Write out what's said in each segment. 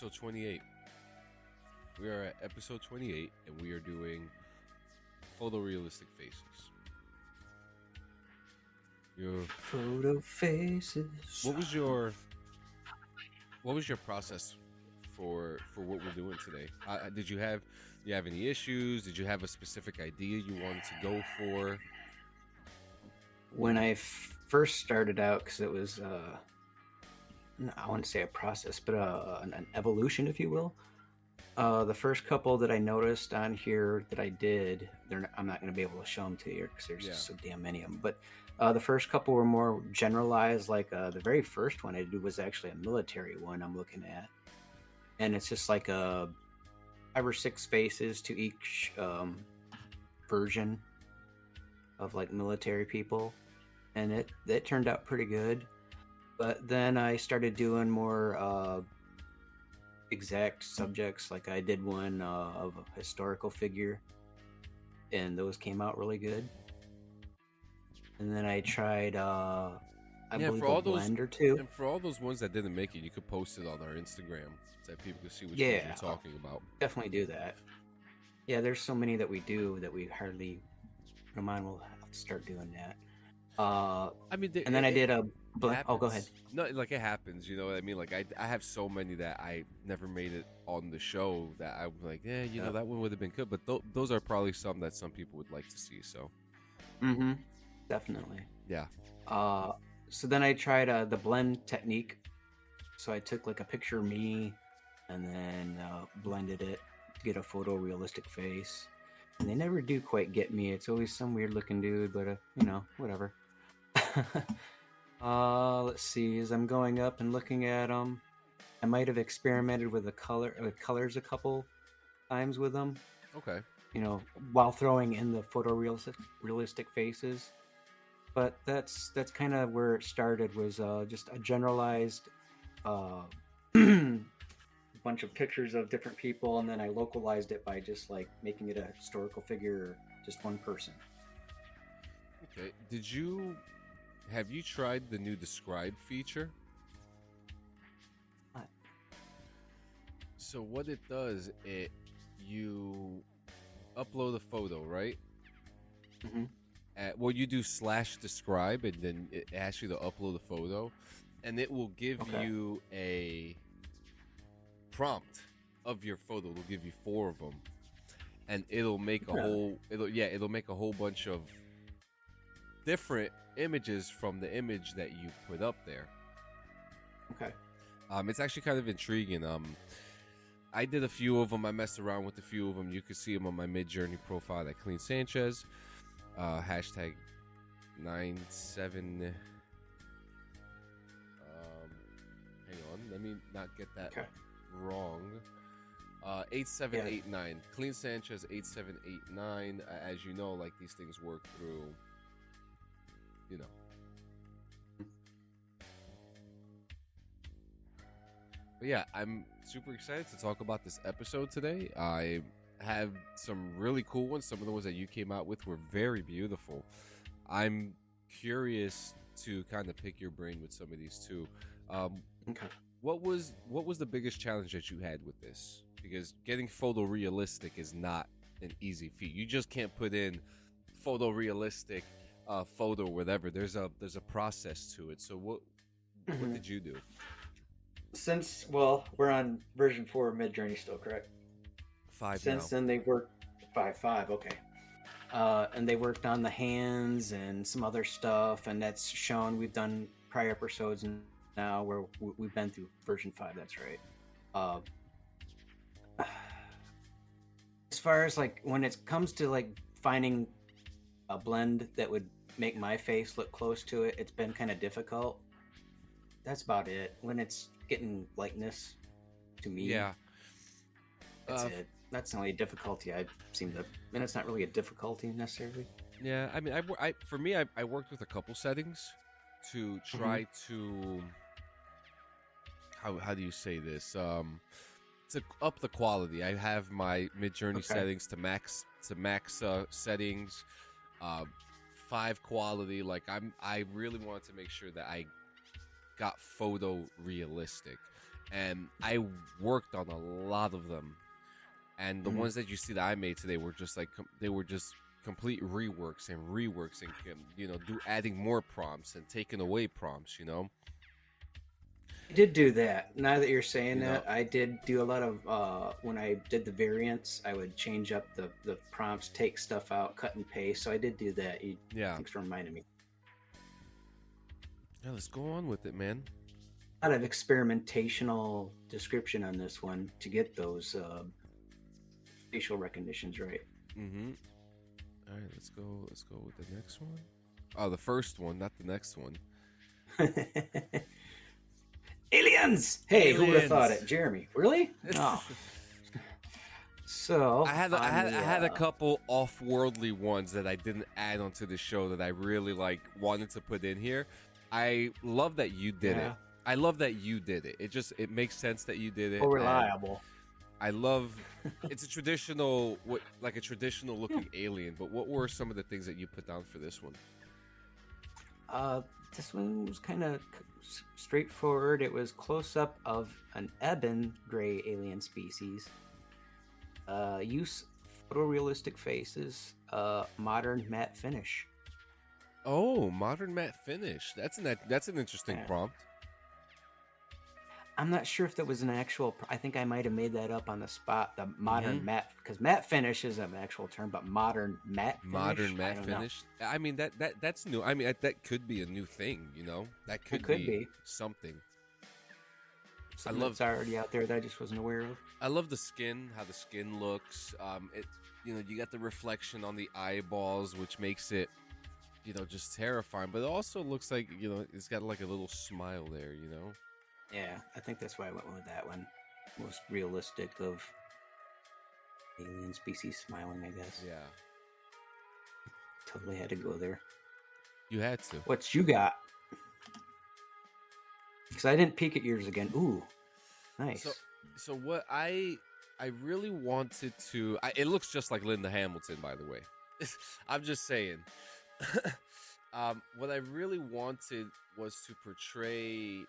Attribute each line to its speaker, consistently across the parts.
Speaker 1: episode 28. We are at episode 28, and we are doing photorealistic faces. Your
Speaker 2: Photo faces.
Speaker 1: what was your what was your process for what we're doing today? Did you have any issues? Did you have a specific idea you wanted to go for?
Speaker 2: When I first started out, because it was, I wouldn't say a process, but an evolution, if you will. The first couple that I noticed on here that I did, I'm not going to be able to show them to you because there's just so damn many of them. But the first couple were more generalized. Like the very first one I did was actually a military one I'm looking at. And it's just like 5 or 6 faces to each version of like military people. And it turned out pretty good. But then I started doing more exact subjects. Like I did one of a historical figure, and those came out really good. And then I tried I believe a blend or two.
Speaker 1: And for all those ones that didn't make it, you could post it on our Instagram so that people can see what you're talking about.
Speaker 2: Definitely do that. Yeah, there's so many that we do that we hardly don't mind. We'll have to start doing that. And then I did a blend. Oh, go ahead.
Speaker 1: No, like it happens, you know what I mean? Like I have so many that I never made it on the show that I'm like, know, that one would have been good. But those are probably some that some people would like to see. So,
Speaker 2: definitely.
Speaker 1: Yeah.
Speaker 2: So then I tried the blend technique. So I took like a picture of me and then blended it to get a photorealistic face. And they never do quite get me. It's always some weird looking dude, but whatever. Let's see. As I'm going up and looking at them, I might have experimented with colors a couple times with them.
Speaker 1: Okay.
Speaker 2: While throwing in the photorealistic faces. But that's kind of where it started. Was just a generalized bunch of pictures of different people, and then I localized it by just like making it a historical figure or just one person.
Speaker 1: Okay. Have you tried the new describe feature?
Speaker 2: What?
Speaker 1: So what it does, you upload a photo, right?
Speaker 2: Mm-hmm.
Speaker 1: You do /describe, and then it asks you to upload a photo, and it will give you a prompt of your photo. It'll give you 4 of them, and it'll make it'll make a whole bunch of different images from the image that you put up there.
Speaker 2: Okay.
Speaker 1: It's actually kind of intriguing. I did a few of them. I messed around with a few of them. You can see them on my Mid-Journey profile at Clean Sanchez. Hashtag 97. Hang on, let me not get that wrong. 8789. Clean Sanchez 8789. As you know, like these things work through, But yeah, I'm super excited to talk about this episode today. I have some really cool ones. Some of the ones that you came out with were very beautiful. I'm curious to kind of pick your brain with some of these too. What was the biggest challenge that you had with this? Because getting photorealistic is not an easy feat. You just can't put in photorealistic photo, whatever. There's a process to it. So what did you do?
Speaker 2: Since we're on version 4 of Mid-Journey still, correct?
Speaker 1: 5
Speaker 2: Since
Speaker 1: now.
Speaker 2: then they worked 5, okay. And they worked on the hands and some other stuff, and that's shown. We've done prior episodes now where we've been through version 5. That's right. As far as like when it comes to like finding a blend that would make my face look close to it, it's been kind of difficult. That's about it. When it's getting likeness to me, that's it. That's the only difficulty I seem to, and it's not really a difficulty necessarily.
Speaker 1: Yeah, I mean, I worked with a couple settings to try to how do you say this? To up the quality. I have my Mid-Journey settings to max settings, 5 quality. Like I really wanted to make sure that I got photo realistic, and I worked on a lot of them. And the ones that you see that I made today were just like they were just complete reworks and do adding more prompts and taking away prompts.
Speaker 2: I did do that. Now that you're saying
Speaker 1: You know,
Speaker 2: that, I did do a lot of when I did the variants, I would change up the prompts, take stuff out, cut and paste. So I did do that.
Speaker 1: yeah.
Speaker 2: Thanks for reminding me.
Speaker 1: Yeah, let's go on with it, man.
Speaker 2: A lot of experimentational description on this one to get those facial recognitions right.
Speaker 1: Mm-hmm. All right, let's go with the next one. Oh, the first one, not the next one.
Speaker 2: Aliens! Hey, who would have thought it? Jeremy, really? No. So
Speaker 1: I had a couple off-worldly ones that I didn't add onto the show that I really wanted to put in here. I love that you did it. I love that you did it. It makes sense that you did it.
Speaker 2: So reliable.
Speaker 1: I love it's a traditional looking alien, but what were some of the things that you put down for this one?
Speaker 2: This one was kind of straightforward. It was close up of an ebon gray alien species. Use photorealistic faces. Modern matte finish.
Speaker 1: Oh, modern matte finish. That's an interesting prompt.
Speaker 2: I'm not sure if that was an actual. I think I might have made that up on the spot. The modern matte, because matte finish is an actual term, but modern matte finish.
Speaker 1: Modern matte finish. I mean that's new. I mean that could be a new thing. That could be something.
Speaker 2: Something that's already out there that I just wasn't aware of.
Speaker 1: I love the skin, how the skin looks. You got the reflection on the eyeballs, which makes it, just terrifying. But it also looks like it's got like a little smile there.
Speaker 2: Yeah, I think that's why I went with that one. Most realistic of alien species smiling, I guess.
Speaker 1: Yeah.
Speaker 2: Totally had to go there.
Speaker 1: You had to.
Speaker 2: What you got? Because I didn't peek at yours again. Ooh, nice.
Speaker 1: So what I really wanted to... it looks just like Linda Hamilton, by the way. I'm just saying. What I really wanted was to portray...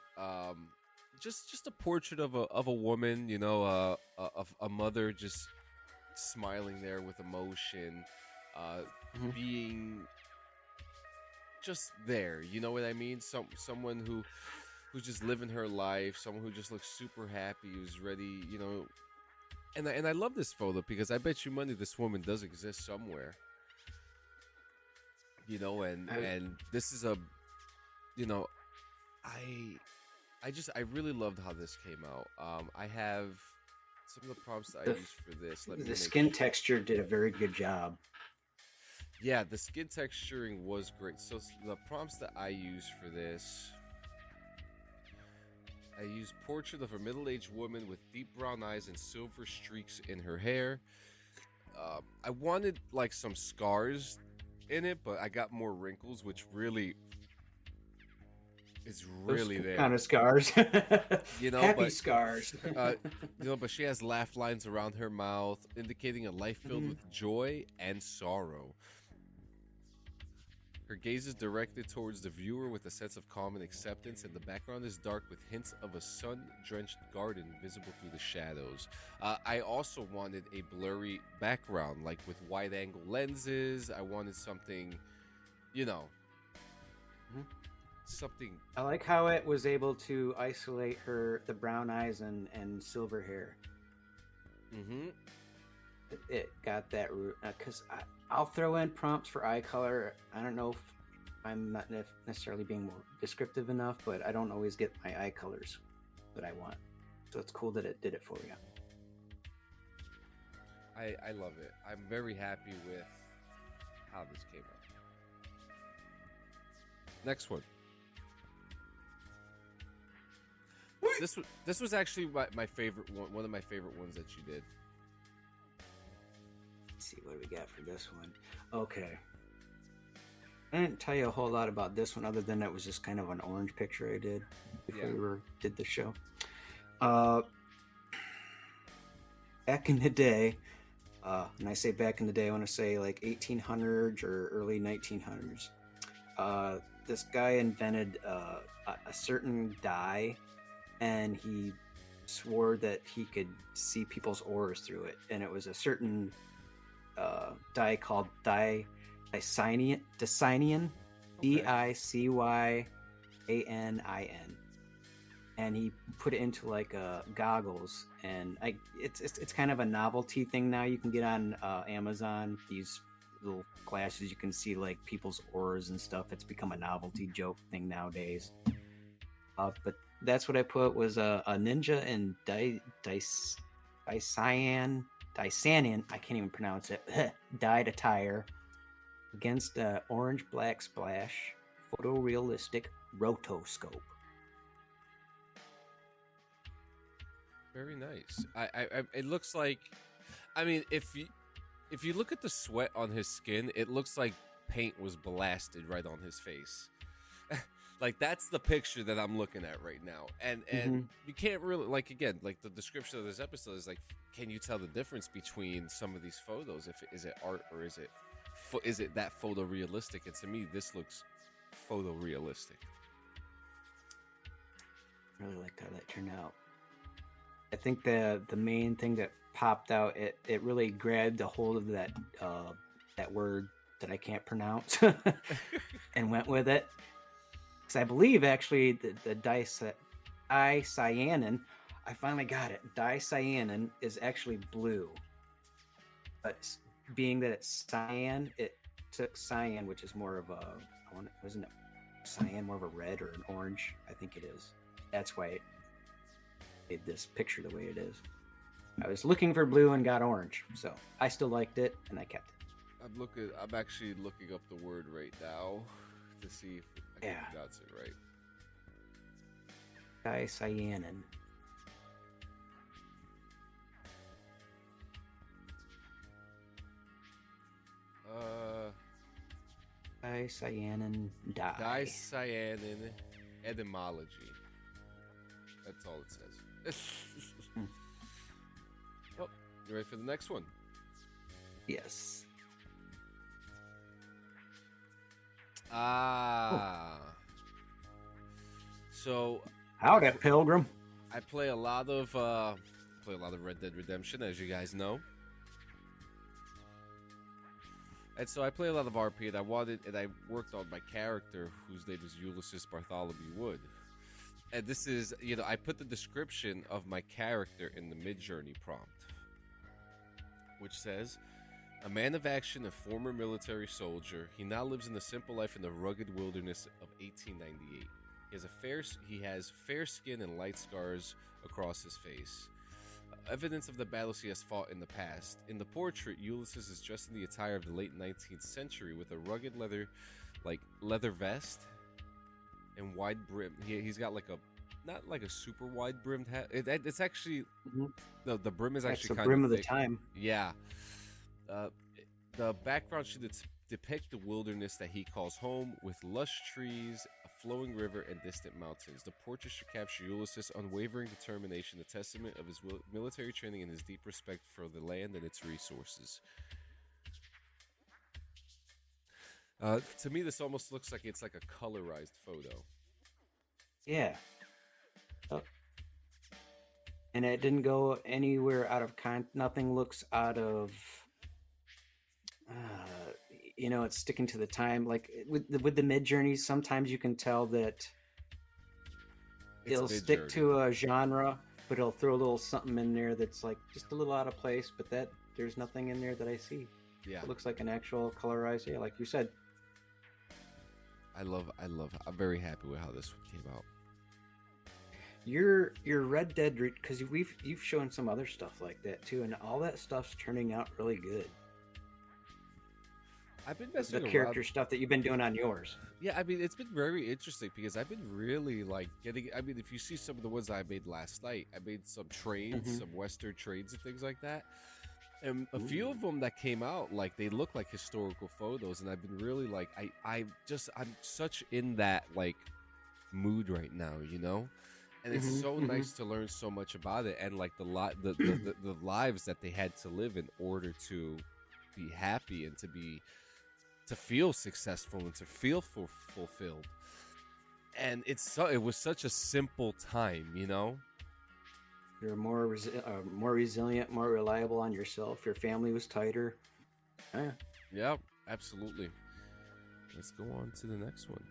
Speaker 1: just a portrait of a woman, a mother just smiling there with emotion, being just there. You know what I mean? Someone who's just living her life, someone who just looks super happy, who's ready, And I love this photo because I bet you money this woman does exist somewhere. And this is a, I really loved how this came out. I have some of the prompts that I used for this.
Speaker 2: The skin texture did a very good job.
Speaker 1: Yeah, the skin texturing was great. So the prompts that I used for this, I used portrait of a middle-aged woman with deep brown eyes and silver streaks in her hair. I wanted some scars in it, but I got more wrinkles, which really... It's really
Speaker 2: those
Speaker 1: there.
Speaker 2: Kind of scars. Happy scars.
Speaker 1: But she has laugh lines around her mouth, indicating a life filled with joy and sorrow. Her gaze is directed towards the viewer with a sense of calm and acceptance, and the background is dark with hints of a sun-drenched garden visible through the shadows. I also wanted a blurry background, with wide-angle lenses. I wanted something, something.
Speaker 2: I like how it was able to isolate the brown eyes and silver hair. It got that root because I'll throw in prompts for eye color. I don't know if I'm not necessarily being more descriptive enough, but I don't always get my eye colors that I want. So it's cool that it did it for you.
Speaker 1: I love it. I'm very happy with how this came out. Next one. This was actually my favorite one of my favorite ones that you did.
Speaker 2: Let's see what we got for this one. Okay. I didn't tell you a whole lot about this one other than it was just kind of an orange picture I did before we did the show. Back in the day, and I say back in the day, I want to say 1800s or early 1900s. This guy invented a certain dye, and he swore that he could see people's auras through it, and it was a certain dye called Dicyanin,
Speaker 1: Okay.
Speaker 2: Dicyanin, and he put it into like goggles, and it's kind of a novelty thing now. You can get on Amazon these little glasses. You can see like people's auras and stuff. It's become a novelty joke thing nowadays. But that's what I put was a ninja in Dicyanin. I can't even pronounce it. Dyed attire against orange black splash photorealistic rotoscope.
Speaker 1: Very nice. It looks like, I mean, if you look at the sweat on his skin, it looks like paint was blasted right on his face. Like that's the picture that I'm looking at right now, and you can't really, like, again, like the description of this episode is like, can you tell the difference between some of these photos? Is it art or is it that photorealistic? And to me, this looks photorealistic.
Speaker 2: I really liked how that turned out. I think the main thing that popped out, it really grabbed a hold of that word that I can't pronounce and went with it. Because I believe actually the dicyanin, I finally got it. Dicyanin is actually blue, but being that it's cyan, it took cyan, which is more of wasn't it cyan, more of a red or an orange? I think it is. That's why it made this picture the way it is. I was looking for blue and got orange, so I still liked it and I kept it.
Speaker 1: I'm actually looking up the word right now to see if I can pronounce it right.
Speaker 2: Dicyanin. Dicyanin dye.
Speaker 1: Dicyanin etymology. That's all it says. Oh, you ready for the next one?
Speaker 2: Yes.
Speaker 1: So
Speaker 2: howdy, Pilgrim.
Speaker 1: I play a lot of Red Dead Redemption, as you guys know. And so I play a lot of RP, and I worked on my character, whose name is Ulysses Bartholomew Wood. And this is, I put the description of my character in the Midjourney prompt, which says, a man of action and former military soldier, he now lives in the simple life in the rugged wilderness of 1898. He has fair skin and light scars across his face, evidence of the battles he has fought in the past. In the portrait, Ulysses is dressed in the attire of the late 19th century with a rugged leather vest and wide brim. He's got not like a super wide brimmed hat. It's actually no, the brim is actually kind
Speaker 2: brim
Speaker 1: of
Speaker 2: of
Speaker 1: thick.
Speaker 2: The time.
Speaker 1: Yeah. The background should depict the wilderness that he calls home, with lush trees, a flowing river, and distant mountains. The portrait should capture Ulysses' unwavering determination, a testament of his military training and his deep respect for the land and its resources. To me, this almost looks like it's like a colorized photo.
Speaker 2: Yeah. And it didn't go anywhere out of nothing looks out of it's sticking to the time. Like with the Midjourneys, sometimes you can tell that it'll stick to a genre, but it'll throw a little something in there that's like just a little out of place, but that there's nothing in there that I see.
Speaker 1: Yeah.
Speaker 2: It looks like an actual colorized, like you said.
Speaker 1: I love I'm very happy with how this one came out.
Speaker 2: Your Red Dead, because you've shown some other stuff like that too, and all that stuff's turning out really good.
Speaker 1: I've been messing
Speaker 2: the character stuff that you've been doing on yours.
Speaker 1: Yeah, I mean, it's been very interesting because I've been really getting. I mean, if you see some of the ones I made last night, I made some trades, some Western trades and things like that. And a few of them that came out, they look like historical photos, and I've been really I'm such in that mood right now, And it's so nice to learn so much about it, and the lives that they had to live in order to be happy and to feel successful and to feel fulfilled. And it was such a simple time,
Speaker 2: You're more resilient, more reliable on yourself. Your family was tighter. Yeah.
Speaker 1: Yep, absolutely. Let's go on to the next one.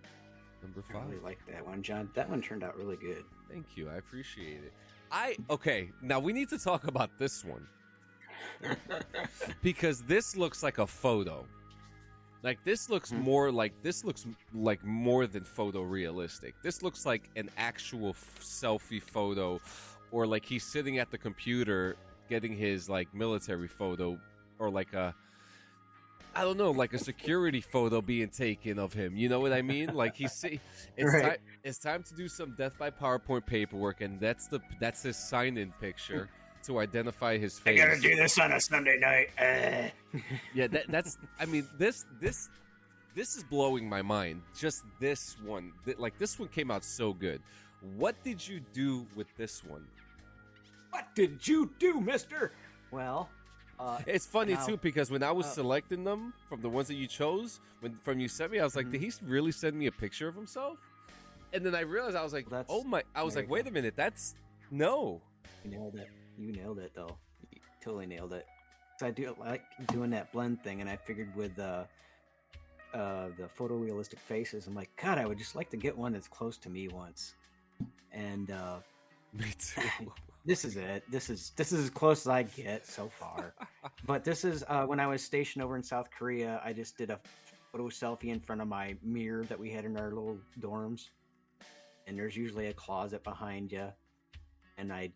Speaker 1: Number 5.
Speaker 2: I really like that one, John. That one turned out really good.
Speaker 1: Thank you. I appreciate it. Okay, now we need to talk about this one. Because this looks like a photo. Like this looks more like more than photorealistic. This looks like an actual selfie photo, or like he's sitting at the computer getting his like military photo, or like a, I don't know, like a security photo being taken of him. You know what I mean? Like it's time to do some death by PowerPoint paperwork, and that's his sign-in picture to identify his face.
Speaker 2: I gotta do this on a Sunday night.
Speaker 1: Yeah, that's. I mean, this is blowing my mind. Just this one, like this one came out so good. What did you do with this one?
Speaker 2: What did you do, Mister? Well,
Speaker 1: it's funny too, because when I was selecting them from the ones that you chose, from you sent me, I was like, did he really send me a picture of himself? And then I realized, I was like, oh my! I was like, wait a minute, that's no.
Speaker 2: You nailed it. You nailed it, though. You totally nailed it. So I do like doing that blend thing, and I figured with the photorealistic faces, I'm like, God, I would just like to get one that's close to me once. And
Speaker 1: me too.
Speaker 2: This is it. This is as close as I get so far. But this is when I was stationed over in South Korea. I just did a photo selfie in front of my mirror that we had in our little dorms, and there's usually a closet behind you, and I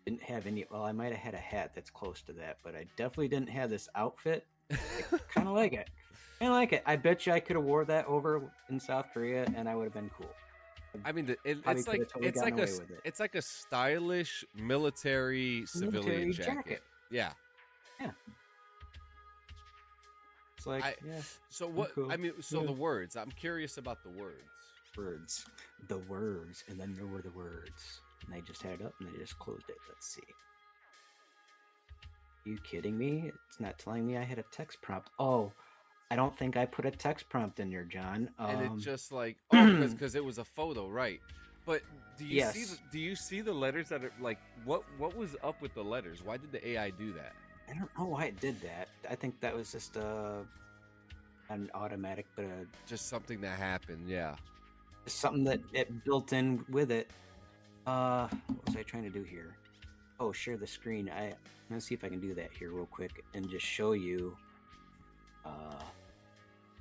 Speaker 2: didn't have any. Well, I might have had a hat that's close to that, but I definitely didn't have this outfit. I kind of like it. I bet you I could have wore that over in South Korea, and I would have been cool.
Speaker 1: I mean, it's like a stylish military civilian jacket. Yeah.
Speaker 2: It's like,
Speaker 1: So what?
Speaker 2: Cool.
Speaker 1: I mean, so the words. I'm curious about the words.
Speaker 2: The words, and then there were the words. And I just had it up and I just closed it. Let's see. Are you kidding me? It's not telling me I had a text prompt. Oh, I don't think I put a text prompt in there, John.
Speaker 1: And it just like, because it was a photo, right? But do you see the letters that are like, what was up with the letters? Why did the AI do that?
Speaker 2: I don't know why it did that. I think that was just an automatic, but
Speaker 1: just something that happened. Yeah.
Speaker 2: Something that it built in with it. What was I trying to do here? Oh, share the screen. I'm gonna see if I can do that here real quick and just show you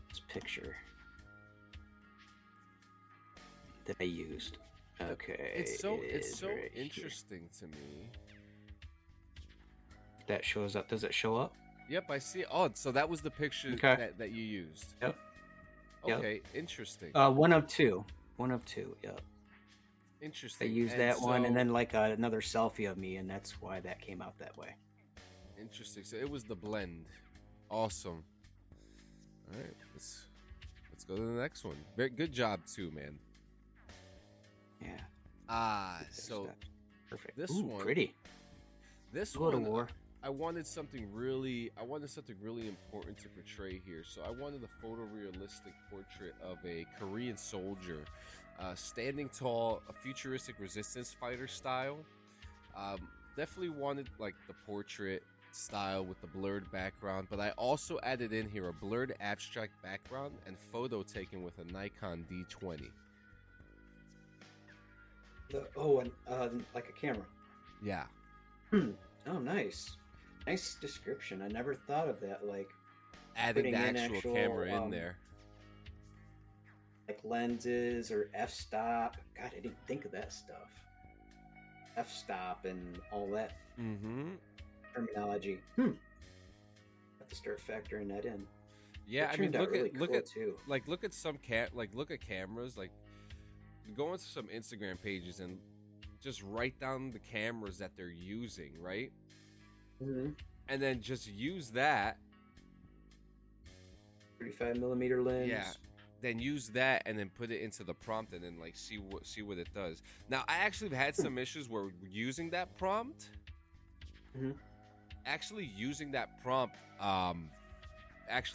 Speaker 2: this picture that I used. Okay.
Speaker 1: It's so right interesting to me.
Speaker 2: That shows up. Does it show up?
Speaker 1: Yep, I see. Oh, so that was the picture that you used.
Speaker 2: Yep.
Speaker 1: Okay,
Speaker 2: yep.
Speaker 1: Interesting.
Speaker 2: One of two. Yep.
Speaker 1: Interesting.
Speaker 2: I used that one, and then like another selfie of me, and that's why that came out that way.
Speaker 1: Interesting. So it was the blend. Awesome. All right, let's go to the next one. Very good job too, man.
Speaker 2: Yeah.
Speaker 1: So
Speaker 2: perfect.
Speaker 1: This
Speaker 2: one pretty.
Speaker 1: This
Speaker 2: one.
Speaker 1: War. I wanted something really important to portray here. So I wanted a photorealistic portrait of a Korean soldier, standing tall, a futuristic resistance fighter style. Definitely wanted like the portrait style with the blurred background, but I also added in here a blurred abstract background and photo taken with a Nikon D20.
Speaker 2: Like a camera.
Speaker 1: Yeah.
Speaker 2: Oh, nice. Nice description. I never thought of that. Like
Speaker 1: adding the actual camera in there,
Speaker 2: like lenses or f-stop. God, I didn't think of that stuff. F-stop and all that terminology. Have to start factoring that in.
Speaker 1: Yeah, I mean, look at some look at cameras. Like, go into some Instagram pages and just write down the cameras that they're using, right? And then just use that
Speaker 2: 35mm lens.
Speaker 1: Yeah. Then use that and then put it into the prompt and then like see what it does. Now I actually have had some issues where using that prompt, actually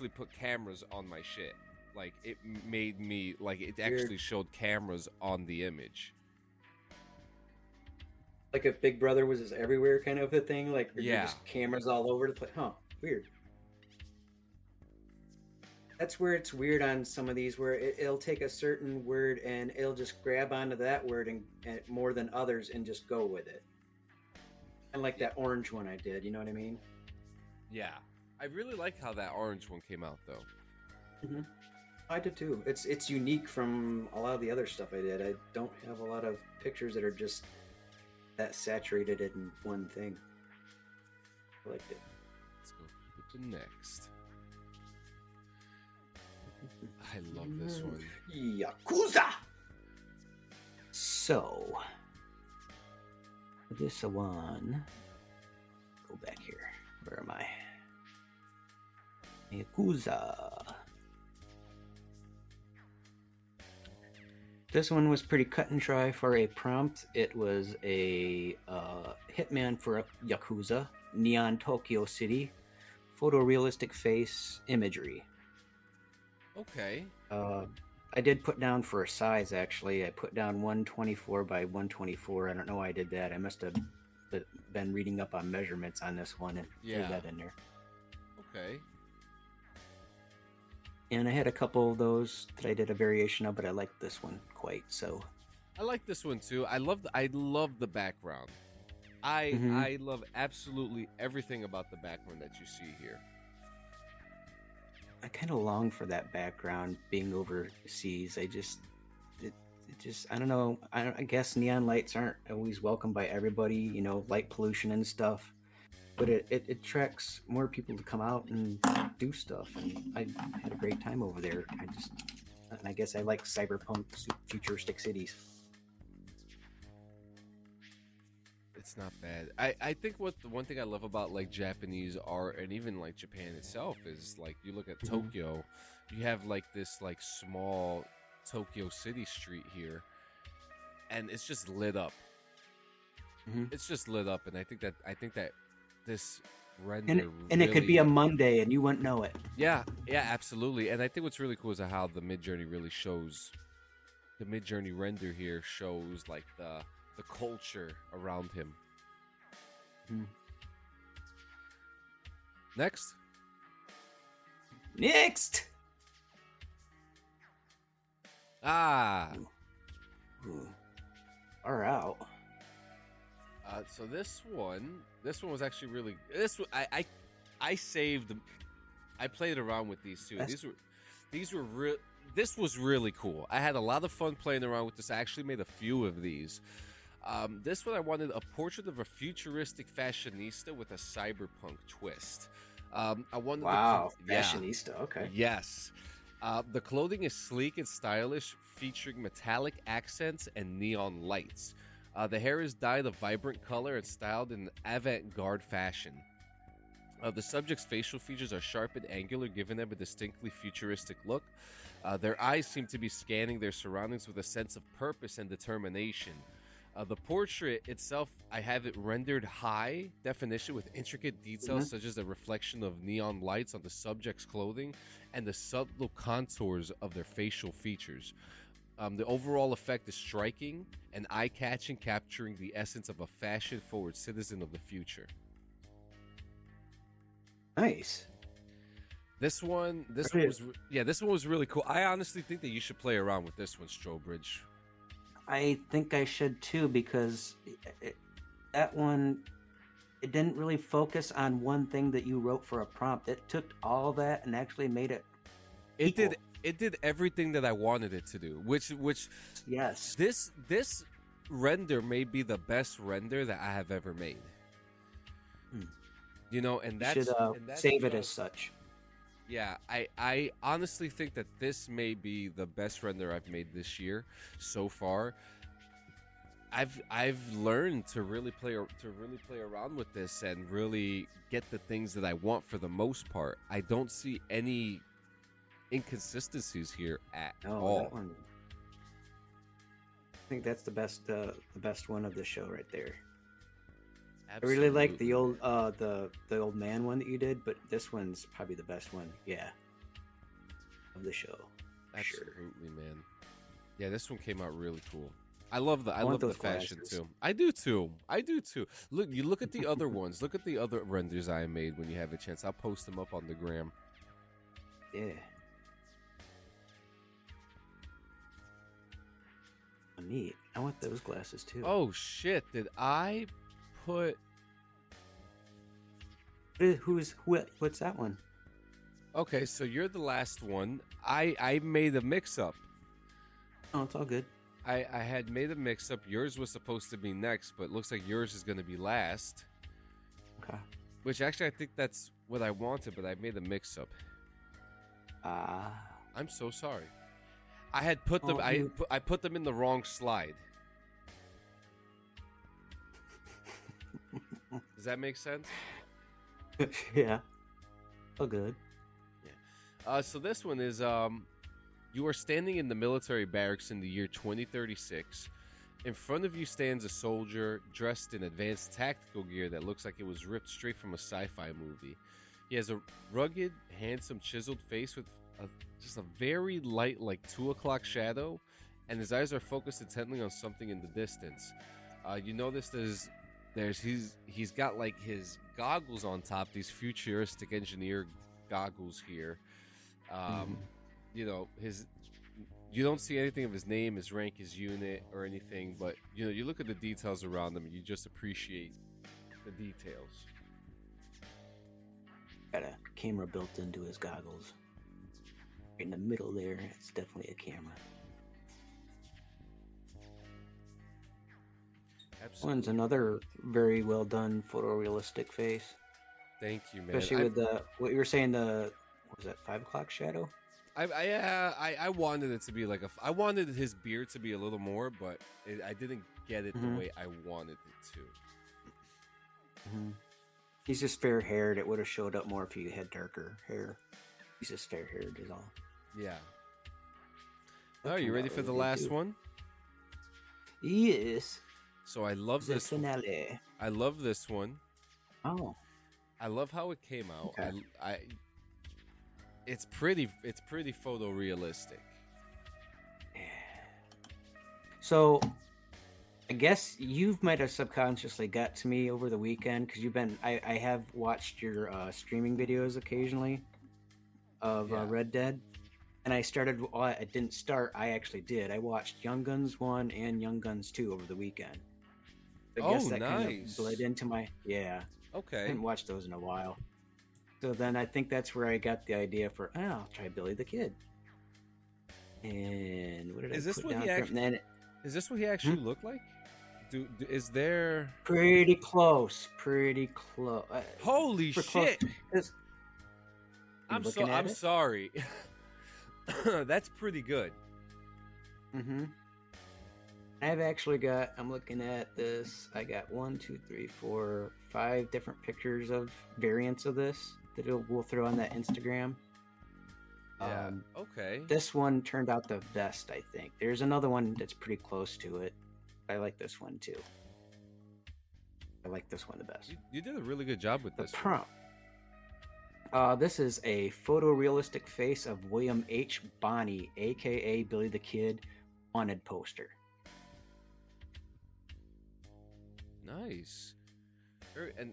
Speaker 1: put cameras on my shit. Like it made me like it actually showed cameras on the image.
Speaker 2: Like if Big Brother was just everywhere kind of a thing, like or
Speaker 1: Yeah.
Speaker 2: just cameras all over the place. Huh, weird. That's where it's weird on some of these, where it'll take a certain word and it'll just grab onto that word and more than others and just go with it. And like
Speaker 1: Yeah.
Speaker 2: that orange one I did, you know what I mean?
Speaker 1: Yeah. I really like how that orange one came out though.
Speaker 2: Hmm. I did too. It's unique from a lot of the other stuff I did. I don't have a lot of pictures that are just that saturated in one thing. I liked it.
Speaker 1: Let's go with the next. I love this one.
Speaker 2: Yakuza. So, this one. Go back here. Where am I? Yakuza. This one was pretty cut and dry for a prompt. It was a hitman for a Yakuza, Neon Tokyo City, photorealistic face imagery.
Speaker 1: Okay.
Speaker 2: I did put down for a size, actually. I put down 124 by 124. I don't know why I did that. I must have been reading up on measurements on this one and threw that in there.
Speaker 1: Okay.
Speaker 2: And I had a couple of those that I did a variation of, but I liked this one quite so.
Speaker 1: I like this one too. I love the background. I love absolutely everything about the background that you see here.
Speaker 2: I kind of long for that background being overseas. I don't know. I guess neon lights aren't always welcome by everybody, you know, light pollution and stuff. But it attracts more people to come out and do stuff. And I had a great time over there. I guess I like cyberpunk futuristic cities.
Speaker 1: It's not bad. I think the one thing I love about like Japanese art and even like Japan itself is like you look at Tokyo, you have like this like small Tokyo city street here, and it's just lit up. It's just lit up, and I think that this render
Speaker 2: and it could be a Monday and you wouldn't know it.
Speaker 1: Yeah, absolutely. And I think what's really cool is how the Midjourney really shows. The Midjourney render here shows like the culture around him. Next.
Speaker 2: Far out.
Speaker 1: So this one was actually really. I saved. I played around with these two. These were real. This was really cool. I had a lot of fun playing around with this. I actually made a few of these. This one I wanted a portrait of a futuristic fashionista with a cyberpunk twist. I wanted
Speaker 2: fashionista. Okay.
Speaker 1: Yes. The clothing is sleek and stylish, featuring metallic accents and neon lights. The hair is dyed a vibrant color and styled in avant-garde fashion. The subject's facial features are sharp and angular, giving them a distinctly futuristic look. Their eyes seem to be scanning their surroundings with a sense of purpose and determination. The portrait itself, I have it rendered high definition with intricate details such as the reflection of neon lights on the subject's clothing and the subtle contours of their facial features. The overall effect is striking and eye-catching, capturing the essence of a fashion-forward citizen of the future.
Speaker 2: Nice.
Speaker 1: This one was really cool. I honestly think that you should play around with this one, Strobridge.
Speaker 2: I think I should too, because that one, it didn't really focus on one thing that you wrote for a prompt. It took all that and actually made it equal.
Speaker 1: It did everything that I wanted it to do, which
Speaker 2: yes.
Speaker 1: This render may be the best render that I have ever made. You know, and that's,
Speaker 2: save it as such.
Speaker 1: Yeah, I honestly think that this may be the best render I've made this year so far. I've learned to really play around with this and really get the things that I want for the most part. I don't see any inconsistencies here at all.
Speaker 2: That one, I think that's the best one of the show right there. Absolutely. I really like the old man one that you did, but this one's probably the best one, of the show.
Speaker 1: Absolutely, man. Yeah, this one came out really cool.
Speaker 2: I
Speaker 1: love
Speaker 2: want
Speaker 1: the
Speaker 2: those
Speaker 1: fashion
Speaker 2: glasses.
Speaker 1: too. I do too. I do too. Look at the other ones. Look at the other renders I made when you have a chance. I'll post them up on the gram.
Speaker 2: Yeah. Neat. I want those glasses too.
Speaker 1: Oh shit! Did I put?
Speaker 2: What's that one?
Speaker 1: Okay, so you're the last one. I made a mix up.
Speaker 2: Oh, it's all good.
Speaker 1: I had made a mix up. Yours was supposed to be next, but it looks like yours is going to be last.
Speaker 2: Okay.
Speaker 1: Which actually I think that's what I wanted, but I made a mix up. I'm so sorry. I had put them. I put them in the wrong slide. Does that make sense?
Speaker 2: Yeah. Oh, good.
Speaker 1: Yeah. So this one is you are standing in the military barracks in the year 2036. In front of you stands a soldier dressed in advanced tactical gear that looks like it was ripped straight from a sci-fi movie. He has a rugged, handsome, chiseled face with just a very light, like 2 o'clock shadow, and his eyes are focused intently on something in the distance. You notice he's got like his goggles on top, these futuristic engineer goggles here. You know, you don't see anything of his name, his rank, his unit, or anything, but you know, you look at the details around him and you just appreciate the details.
Speaker 2: Got a camera built into his goggles. In the middle there, it's definitely a camera.
Speaker 1: Absolutely.
Speaker 2: One's another very well done photorealistic face.
Speaker 1: Thank you, man.
Speaker 2: Especially with what you were saying, what was that, 5 o'clock shadow?
Speaker 1: I wanted it to be like I wanted his beard to be a little more, but I didn't get it the way I wanted it to.
Speaker 2: He's just fair haired. It would have showed up more if he had darker hair. He's just fair haired is all.
Speaker 1: Yeah. Are you ready for the last one?
Speaker 2: Yes.
Speaker 1: So I love
Speaker 2: The
Speaker 1: this
Speaker 2: finale.
Speaker 1: one. I love this one.
Speaker 2: Oh.
Speaker 1: I love how it came out.
Speaker 2: Okay.
Speaker 1: It's pretty photorealistic.
Speaker 2: So I guess you might have subconsciously got to me over the weekend because I have watched your streaming videos occasionally of Red Dead, and I started. Well, I didn't start. I actually did. I watched Young Guns 1 and Young Guns 2 over the weekend. I guess that kind of bled into my
Speaker 1: Okay.
Speaker 2: I hadn't watched those in a while. So then I think that's where I got the idea for I'll try Billy the Kid. And what did
Speaker 1: Is
Speaker 2: I
Speaker 1: this
Speaker 2: put
Speaker 1: what
Speaker 2: down
Speaker 1: he
Speaker 2: for him?
Speaker 1: actually? Is this what he actually looked like? Is there?
Speaker 2: Pretty close. Pretty close.
Speaker 1: Holy shit! I'm
Speaker 2: I'm
Speaker 1: sorry. That's pretty good.
Speaker 2: I've actually got. I'm looking at this. I got 1, 2, 3, 4, 5 different pictures of variants of this that we'll throw on that Instagram.
Speaker 1: Yeah. Okay.
Speaker 2: This one turned out the best, I think. There's another one that's pretty close to it. I like this one too. I like this one the best.
Speaker 1: You did a really good job with this.
Speaker 2: The prompt. This is a photorealistic face of William H. Bonney, aka Billy the Kid, wanted poster.
Speaker 1: Nice. And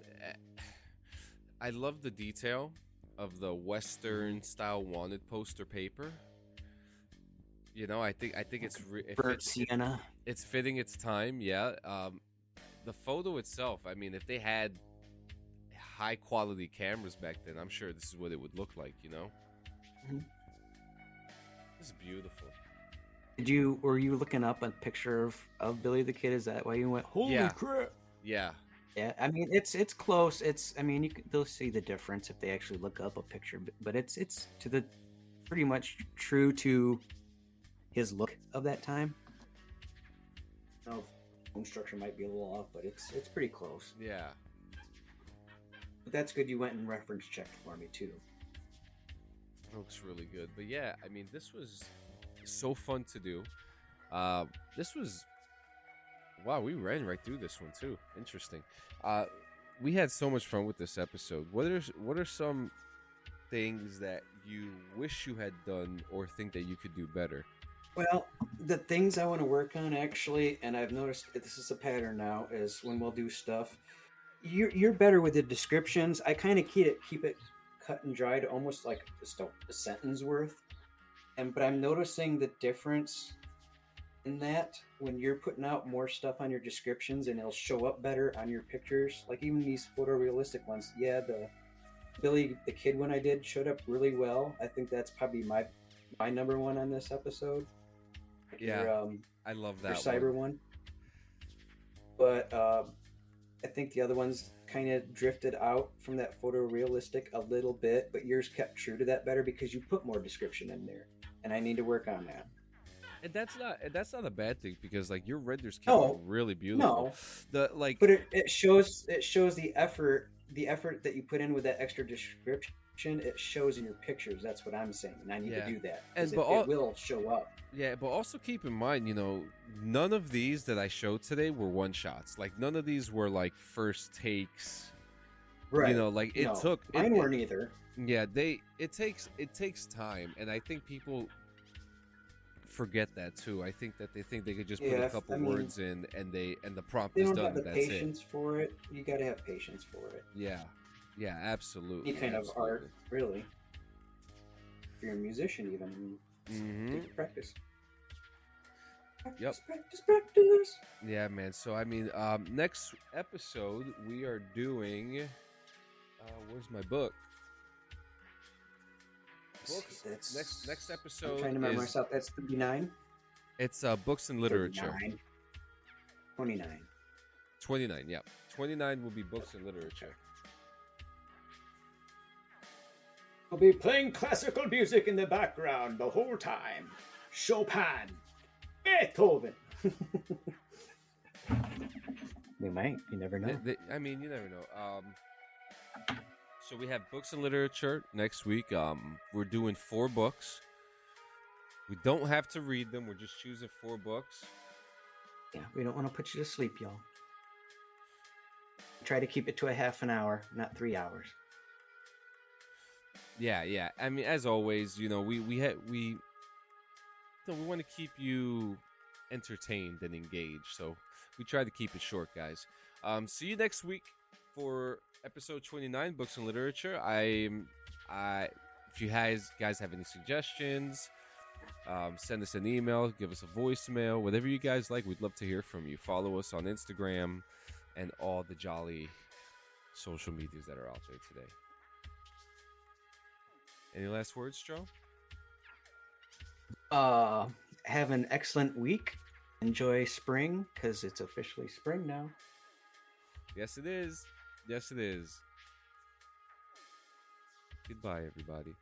Speaker 1: I love the detail of the Western style wanted poster paper. You know, I think it's
Speaker 2: burnt sienna.
Speaker 1: It's fitting its time. Yeah. The photo itself. I mean, if they had high quality cameras back then, I'm sure this is what it would look like. You know. This is beautiful.
Speaker 2: Were you looking up a picture of Billy the Kid? Is that why you went, holy crap?
Speaker 1: Yeah.
Speaker 2: Yeah, I mean it's close. They'll see the difference if they actually look up a picture, but it's to the pretty much true to his look of that time. Oh, home structure might be a little off, but it's pretty close.
Speaker 1: Yeah.
Speaker 2: But that's good. You went and reference checked for me too.
Speaker 1: Looks really good. But yeah, I mean, this was so fun to do. This was wow, we ran right through this one too. Interesting. We had so much fun with this episode. What are some things that you wish you had done or think that you could do better?
Speaker 2: Well, the things I want to work on actually, and I've noticed this is a pattern now, is when we'll do stuff, you're better with the descriptions. I kind of keep it cut and dried, almost like just a sentence worth. And but I'm noticing the difference in that when you're putting out more stuff on your descriptions, and it'll show up better on your pictures. Like even these photorealistic ones, yeah, the Billy the Kid one I did showed up really well. I think that's probably my number one on this episode. Like
Speaker 1: Yeah,
Speaker 2: your
Speaker 1: I love
Speaker 2: your
Speaker 1: that
Speaker 2: cyber one. But I think the other ones kind of drifted out from that photorealistic a little bit, but yours kept true to that better because you put more description in there, and I need to work on that.
Speaker 1: And that's not a bad thing because like your renders came out
Speaker 2: No,
Speaker 1: really beautiful.
Speaker 2: no,
Speaker 1: The like
Speaker 2: but it shows the effort that you put in with that extra description. It shows in your pictures. That's what I'm saying, and I need
Speaker 1: yeah,
Speaker 2: to do that
Speaker 1: and
Speaker 2: because
Speaker 1: but
Speaker 2: it will show up.
Speaker 1: yeah, but also keep in mind, none of these that I showed today were one shots. Like none of these were like first takes.
Speaker 2: Right?
Speaker 1: Like it
Speaker 2: No,
Speaker 1: took
Speaker 2: mine weren't either.
Speaker 1: yeah, it takes time, and I think people forget that too. I think that they think they could just put
Speaker 2: Yeah,
Speaker 1: a couple words in and the prompt
Speaker 2: they
Speaker 1: is
Speaker 2: don't
Speaker 1: done
Speaker 2: have the
Speaker 1: and that's it.
Speaker 2: patience for it. You got to have patience for it.
Speaker 1: Yeah. Yeah, absolutely.
Speaker 2: Any kind of
Speaker 1: absolutely.
Speaker 2: art, really. If you're a musician, even
Speaker 1: Mhm.
Speaker 2: take practice.
Speaker 1: Yep.
Speaker 2: Practice.
Speaker 1: Yeah, man. So I mean, next episode we are doing where's my book? Books.
Speaker 2: That's
Speaker 1: Next
Speaker 2: I'm
Speaker 1: episode
Speaker 2: trying to remember
Speaker 1: is
Speaker 2: myself. That's 39.
Speaker 1: it's books and literature.
Speaker 2: 39. 29.
Speaker 1: 29, yeah. 29 will be books and literature.
Speaker 2: I'll be playing classical music in the background the whole time. Chopin, Beethoven. We might. You never know.
Speaker 1: I mean, you never know. So we have books and literature next week. We're doing 4 books. We don't have to read them. We're just choosing 4 books.
Speaker 2: Yeah, we don't want to put you to sleep, y'all. Try to keep it to a half an hour, not 3 hours.
Speaker 1: Yeah. I mean, as always, we want to keep you entertained and engaged. So we try to keep it short, guys. See you next week for episode 29, books and literature. If you guys have any suggestions, send us an email, give us a voicemail, whatever you guys like. We'd love to hear from you. Follow us on Instagram and all the jolly social medias that are out there today. Any last words, Joe?
Speaker 2: Have an excellent week. Enjoy spring because it's officially spring now.
Speaker 1: Yes, it is. Yes, it is. Goodbye, everybody.